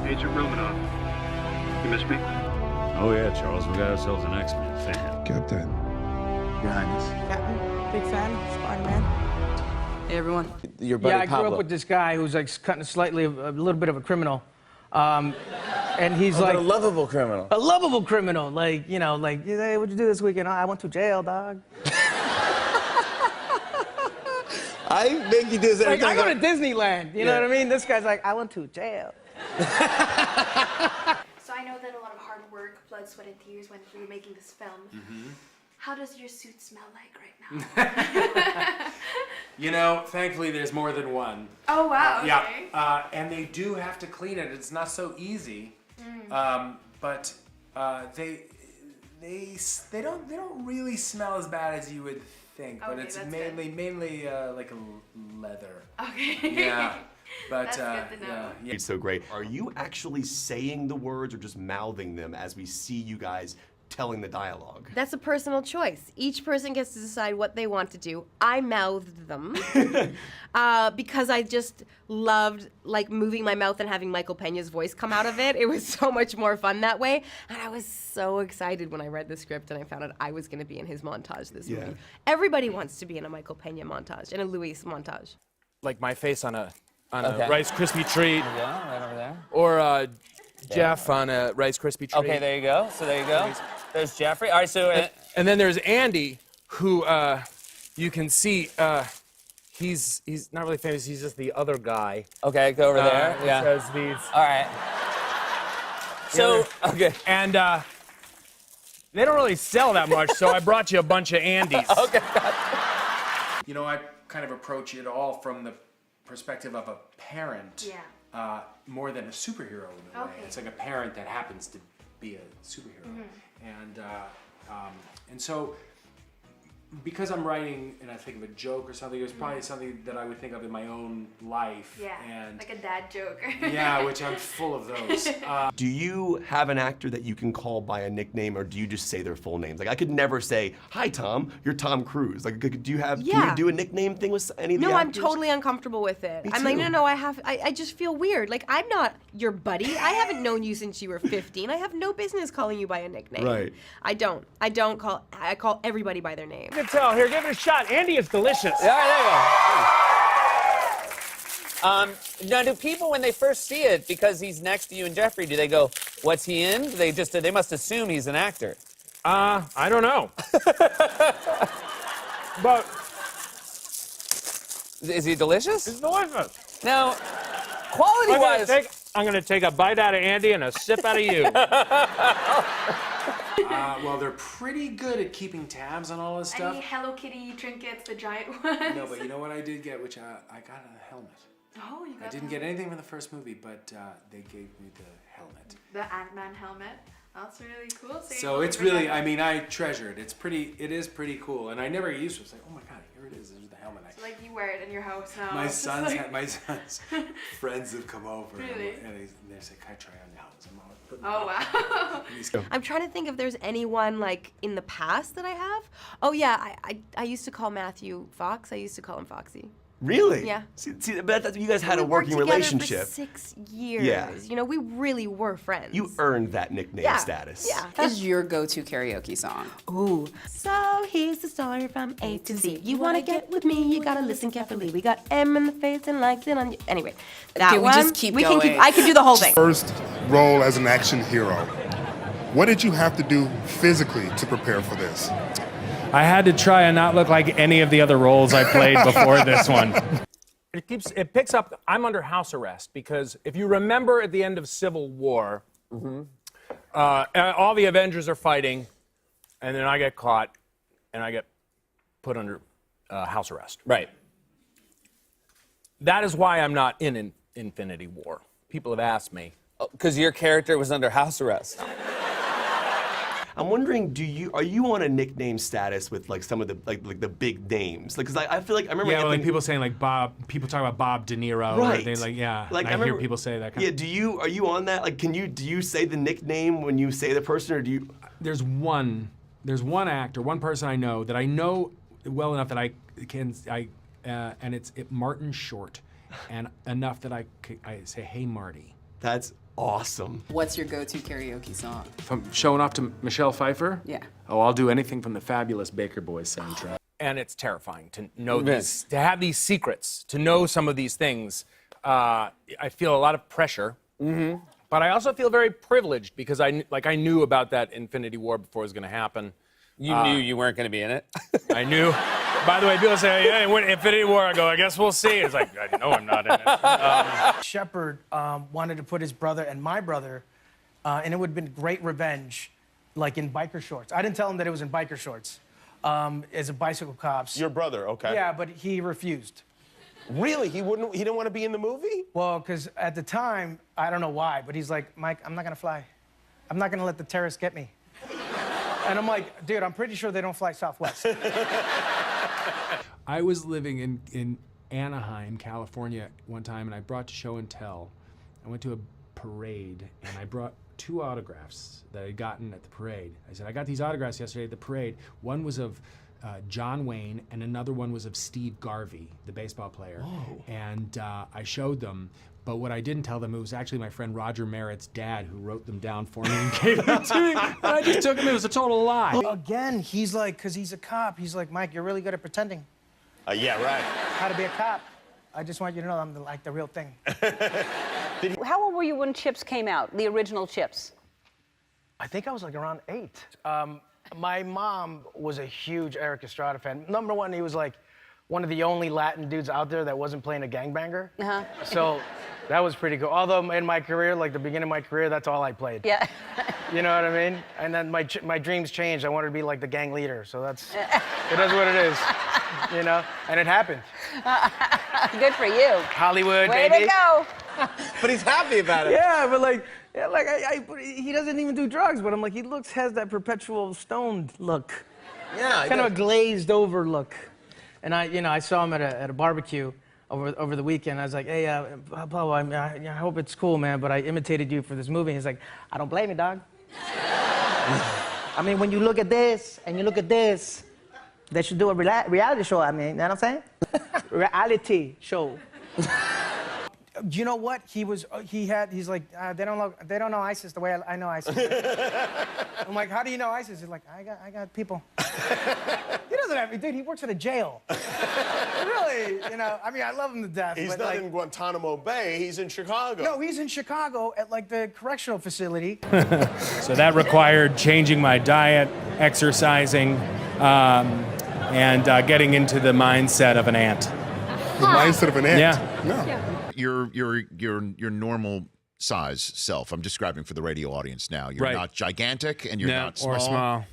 Agent Romanoff. You miss me? Oh yeah, Charles, we got ourselves an X-Men fan. Captain. Your Highness. Captain, big fan, Spider-Man. Hey, everyone. Your buddy Yeah, I grew Pablo. up with this guy who's like kind of slightly a little bit of a criminal. And he's like a lovable criminal. a lovable criminal. Like, you know, like, hey, what'd you do this weekend? Oh, I went to jail, dog. I make you do this every Like, I time. go to Disneyland, you know what I mean? This guy's like, I went to jail. So I know that a lot of hard work, blood, sweat, and tears went through making this film. Mm-hmm. How does your suit smell like right now? You know, thankfully there's more than one. Oh wow, okay. Yeah, and they do have to clean it. It's not so easy, but they don't really smell as bad as you would think. But Okay, it's that's mainly like a leather. Okay. Yeah, but That's good to know. yeah. It's so great. Are you actually saying the words or just mouthing them as we see you guys telling the dialogue? That's a personal choice. Each person gets to decide what they want to do. I mouthed them because I just loved like moving my mouth and having Michael Peña's voice come out of it. It was so much more fun that way. And I was so excited when I read the script and I found out I was going to be in his montage this movie. Everybody wants to be in a Michael Peña montage, in a Luis montage. Like my face on a Rice Krispie treat. There you go, right over there. Or Jeff on a Rice Krispie treat. Okay, there you go. So there you go. There's Jeffrey. All right, so... And then there's Andy, who you can see, he's not really famous, he's just the other guy. okay, go over there. Who Yeah. says these. All right. So, okay. And they don't really sell that much, so I brought you a bunch of Andys. Okay. You know, I kind of approach it all from the perspective of a parent, Yeah. more than a superhero in a way. Okay. It's like a parent that happens to be a superhero, and so because I'm writing and I think of a joke or something, it was probably something that I would think of in my own life. Yeah. And Like a dad joke. yeah, which I'm full of those. Do you have an actor that you can call by a nickname, or do you just say their full names? Like, I could never say, "Hi, Tom. You're Tom Cruise." Like, do you have? Can Yeah. you do a nickname thing with any of the No, I'm actors? totally uncomfortable with it. Me I'm like, too. no, I just feel weird. Like, I'm not your buddy. I haven't known you since you were 15. I have no business calling you by a nickname. Right. I call everybody by their name. You can tell. Here, give it a shot. Andy is delicious. All right, there you go. Now, do people, when they first see it, because he's next to you and Jeffrey, do they go, what's he in? They must assume he's an actor. I don't know. But Is he delicious? it's delicious. Now, quality-wise... I'm gonna take a bite out of Andy and a sip out of you. Well, they're pretty good at keeping tabs on all this stuff. Any Hello Kitty trinkets, the giant ones? No, but you know what I did get, which I got a helmet. Oh, you got I didn't the get anything from the first movie, but they gave me the helmet. The Ant-Man helmet. That's really cool. So it's really, I mean, I treasure it. It is pretty cool, and I never used to. It's like, oh my god, here it is. There's the helmet. So like you wear it in your house now. My It's just son's like- my son's friends have come over, Really? and they say, "Can I try on the helmet?" I'm always putting Oh wow. I'm trying to think if there's anyone like in the past that I have. Oh yeah, I used to call Matthew Fox. I used to call him Foxy. Really? Yeah. See, but you guys had We a working worked together relationship. for 6 years. Yeah. You know, we really were friends. You earned that nickname Yeah. status. Yeah. Is your go-to karaoke song? Ooh. So here's the story from A to Z. You wanna get with me, you gotta listen carefully. We got M in the face and likes it on you. Anyway, that Can we one, just keep we can going? I can do the whole thing. First role as an action hero. What did you have to do physically to prepare for this? I had to try and not look like any of the other roles I played before this one. It picks up, I'm under house arrest because if you remember at the end of Civil War, all the Avengers are fighting, and then I get caught, and I get put under house arrest. Right. That is why I'm not in Infinity War. People have asked me. Because your character was under house arrest. I'm wondering, are you on a nickname status with like some of the like the big names? Like, cause I feel like I remember. Yeah, well, like people saying like Bob. People talk about Bob De Niro. Right. Or they like yeah. Like I remember, hear people say that. Yeah. Are you on that? Like, do you say the nickname when you say the person, or do you? There's one actor, one person I know that I know well enough that I and it's Martin Short, and enough that I say, hey Marty. That's awesome. What's your go-to karaoke song? If I'm showing off to Michelle Pfeiffer, Yeah. oh, I'll do anything from the fabulous Baker Boys soundtrack. And it's terrifying to know these, to have these secrets, to know some of these things. I feel a lot of pressure, but I also feel very privileged because I knew about that Infinity War before it was going to happen. You knew you weren't going to be in it? I knew. By the way, people say, "Yeah, when Infinity War," I go, "I guess we'll see." It's like, I know I'm not in it. Shepard wanted to put his brother and my brother, and it would have been great revenge, like in biker shorts. I didn't tell him that it was in biker shorts, as a bicycle cops. Your brother, okay. Yeah, but he refused. Really? He didn't want to be in the movie? Well, because at the time, I don't know why, but he's like, Mike, I'm not gonna fly. I'm not gonna let the terrorists get me. And I'm like, dude, I'm pretty sure they don't fly Southwest. I was living in Anaheim, California one time, and I brought show and tell. I went to a parade, and I brought 2 autographs that I'd gotten at the parade. I said, I got these autographs yesterday at the parade. One was of John Wayne, and another one was of Steve Garvey, the baseball player. Whoa. And I showed them, but what I didn't tell them, it was actually my friend Roger Merritt's dad who wrote them down for me and gave them to me. And I just took them, it was a total lie. Again, he's like, because he's a cop, he's like, Mike, you're really good at pretending. Yeah, right. How to be a cop. I just want you to know I'm like the real thing. How old were you when Chips came out, the original Chips? I think I was like around 8. My mom was a huge Eric Estrada fan. Number one, he was like one of the only Latin dudes out there that wasn't playing a gangbanger. So that was pretty cool. Although in my career, like the beginning of my career, that's all I played. Yeah. You know what I mean? And then my dreams changed. I wanted to be like the gang leader. So that's, it is what it is, you know? And it happened. Good for you. Hollywood, Way baby. to go. But he's happy about it. Yeah, but like he doesn't even do drugs, but I'm like, has that perpetual stoned look. Yeah, Kind of a glazed over look. And I saw him at a barbecue over the weekend. I was like, hey, Pablo, I hope it's cool, man, but I imitated you for this movie. He's like, I don't blame you, dog. I mean, when you look at this and you look at this, they should do a reality show. I mean, you know what I'm saying? Reality show. Do you know what he's like, they don't know ISIS the way I know ISIS. I'm like, how do you know ISIS? He's like, I got people. He doesn't have, dude, he works at a jail. Really, you know, I mean, I love him to death. He's but not like, in Guantanamo Bay, he's in Chicago. No, he's in Chicago at like the correctional facility. So that required changing my diet, exercising, and getting into the mindset of an ant. The mindset of an ant? Yeah. No. Yeah. Your normal size self. I'm describing for the radio audience now. You're Right. not gigantic and you're not small. Or small.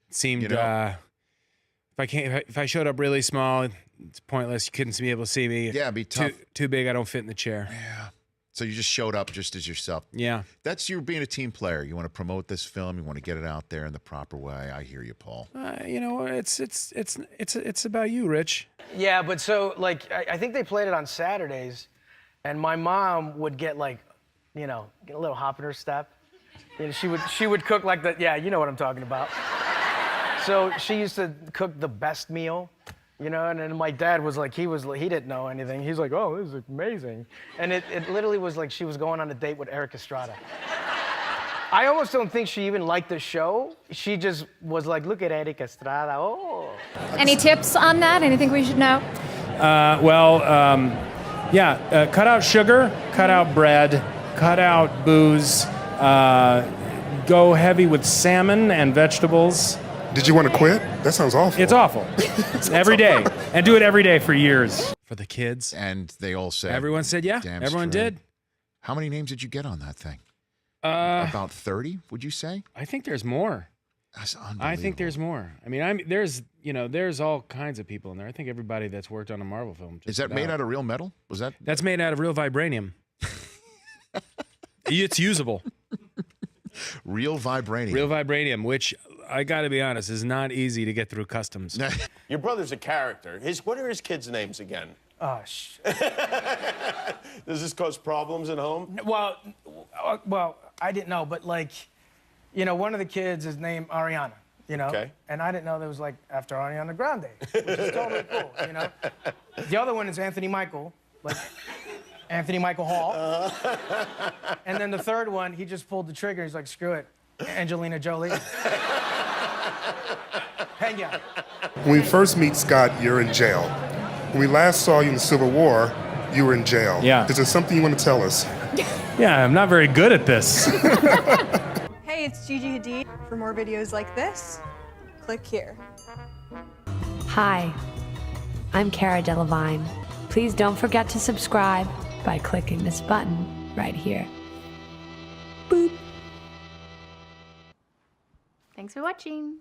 It seemed You know? if I showed up really small, it's pointless. You couldn't be able to see me. Yeah, it'd be tough. Too big. I don't fit in the chair. Yeah. So you just showed up just as yourself. Yeah. That's you being a team player. You want to promote this film. You want to get it out there in the proper way. I hear you, Paul. You know, it's about you, Rich. Yeah, but so like I think they played it on Saturdays, and my mom would get like, you know, get a little hop in her step. You know, she would cook like you know what I'm talking about. So she used to cook the best meal, you know, and then my dad was like, he didn't know anything. He's like, oh, this is amazing. And it literally was like she was going on a date with Eric Estrada. I almost don't think she even liked the show. She just was like, look at Eric Estrada, oh. Any tips on that? Anything we should know? Cut out sugar, cut out bread, cut out booze, go heavy with salmon and vegetables. Did you want to quit? That sounds awful. It's awful. Every day. And do it every day for years. For the kids. And they all said. Everyone said, yeah. Damn Everyone straight. did. How many names did you get on that thing? About 30, would you say? I think there's more. That's unbelievable. I think there's more. I mean, there's all kinds of people in there. I think everybody that's worked on a Marvel film. Is that made out of real metal? Was that? That's made out of real vibranium. It's usable. Real vibranium. Real vibranium, which I got to be honest, is not easy to get through customs. Your brother's a character. What are his kids' names again? Oh, Does this cause problems at home? Well, I didn't know, but like, you know, one of the kids is named Ariana, you know? Okay. And I didn't know that was like after Ariana Grande, which is totally cool, you know? The other one is Anthony Michael, like, Anthony Michael Hall. And then the third one, he just pulled the trigger. He's like, screw it. Angelina Jolie. Pena. When we first meet Scott, you're in jail. When we last saw you in the Civil War, you were in jail. Yeah. Is there something you want to tell us? Yeah, I'm not very good at this. Hey, it's Gigi Hadid. For more videos like this, click here. Hi, I'm Cara Delevingne. Please don't forget to subscribe by clicking this button right here. Thanks for watching.